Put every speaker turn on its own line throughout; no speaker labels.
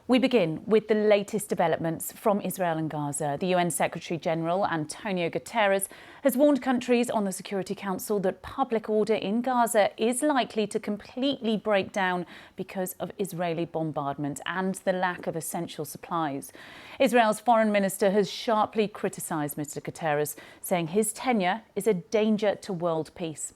We begin with the latest developments from Israel and Gaza. The UN Secretary-General Antonio Gutteres has warned countries on the Security Council that public order in Gaza is likely to completely break down because of Israeli bombardment and the lack of essential supplies. Israel's Foreign Minister has sharply criticised Mr. Gutteres, saying his tenure is a danger to world peace.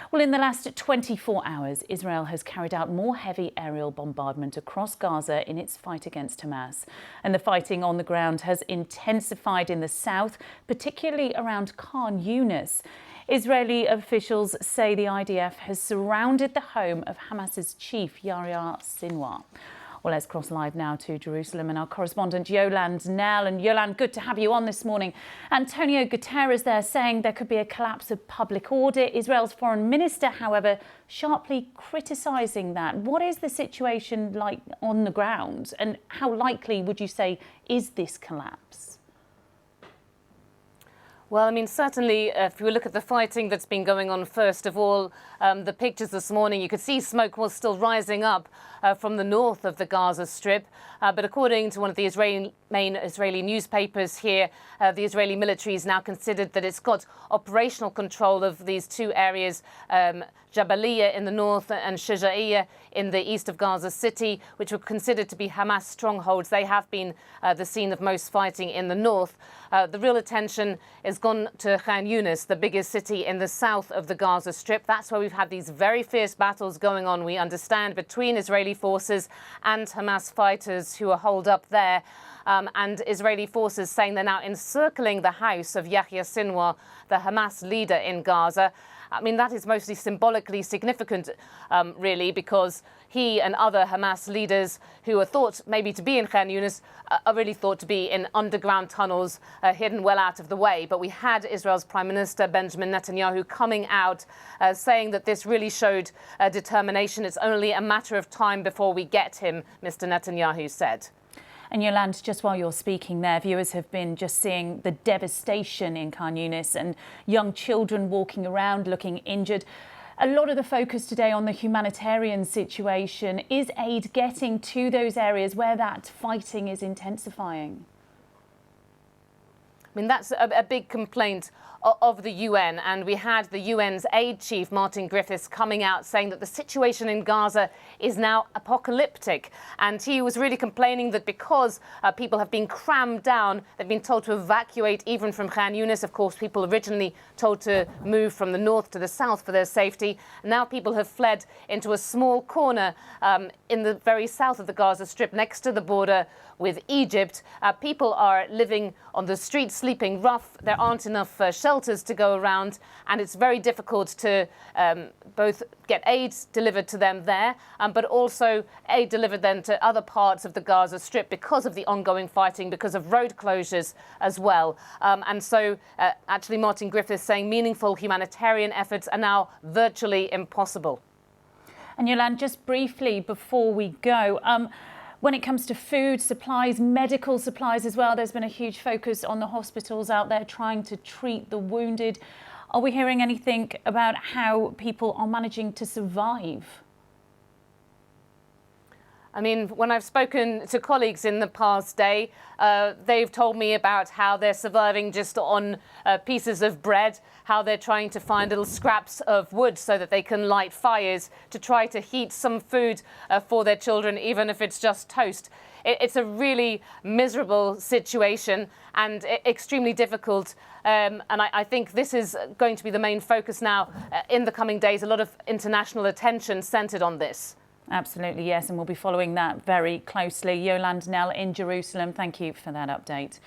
Well, in the last 24 hours, Israel has carried out more heavy aerial bombardment across Gaza in its fight against Hamas. And the fighting on the ground has intensified in the south, particularly around Khan Yunis. Israeli officials say the IDF has surrounded the home of Hamas's chief, Yahya Sinwar. Well, let's cross live now to Jerusalem and our correspondent Yolande Nell. And Yolande, good to have you on this morning. Antonio Gutteres there saying there could be a collapse of public order. Israel's foreign minister, however, sharply criticising that. What is the situation like on the ground, and how likely would you say is this collapse?
Well, I mean, certainly, if we look at the fighting that's been going on, first of all, the pictures this morning, you could see smoke was still rising up from the north of the Gaza Strip. But according to one of the main Israeli newspapers here, the Israeli military has now considered that it's got operational control of these two areas, Jabalia in the north and Shuja'iyya in the east of Gaza City, which were considered to be Hamas strongholds. They have been the scene of most fighting in the north. The real attention has gone to Khan Yunis, the biggest city in the south of the Gaza Strip. That's where we've had these very fierce battles going on, we understand, between Israeli forces and Hamas fighters who are holed up there. And Israeli forces saying they're now encircling the house of Yahya Sinwar, the Hamas leader in Gaza. I mean, that is mostly symbolically significant, really, because he and other Hamas leaders who are thought maybe to be in Khan Yunis are really thought to be in underground tunnels, hidden well out of the way. But we had Israel's Prime Minister Benjamin Netanyahu coming out saying that this really showed determination. It's only a matter of time before we get him, Mr. Netanyahu said.
And Yolande, just while you're speaking there, viewers have been just seeing the devastation in Khan Yunis and young children walking around looking injured. A lot of the focus today on the humanitarian situation. Is aid getting to those areas where that fighting is intensifying?
I mean, that's a big complaint of the UN, and we had the UN's aid chief, Martin Griffiths, coming out saying that the situation in Gaza is now apocalyptic. And he was really complaining that because people have been crammed down, they've been told to evacuate even from Khan Yunis. Of course, people originally told to move from the north to the south for their safety. Now people have fled into a small corner in the very south of the Gaza Strip, next to the border with Egypt. People are living on the streets, sleeping rough. There aren't enough shelters to go around, and it's very difficult to both get aid delivered to them there, but also aid delivered then to other parts of the Gaza Strip because of the ongoing fighting, because of road closures as well. And so actually Martin Griffiths saying meaningful humanitarian efforts are now virtually impossible.
And Yolande, just briefly before we go, when it comes to food supplies, medical supplies as well, there's been a huge focus on the hospitals out there trying to treat the wounded. Are we hearing anything about how people are managing to survive?
I mean, when I've spoken to colleagues in the past day, they've told me about how they're surviving just on pieces of bread, how they're trying to find little scraps of wood so that they can light fires to try to heat some food for their children, even if it's just toast. It's a really miserable situation and extremely difficult. And I think this is going to be the main focus now in the coming days. A lot of international attention centred on this.
Absolutely, yes, and we'll be following that very closely. Yolande Nell in Jerusalem, thank you for that update.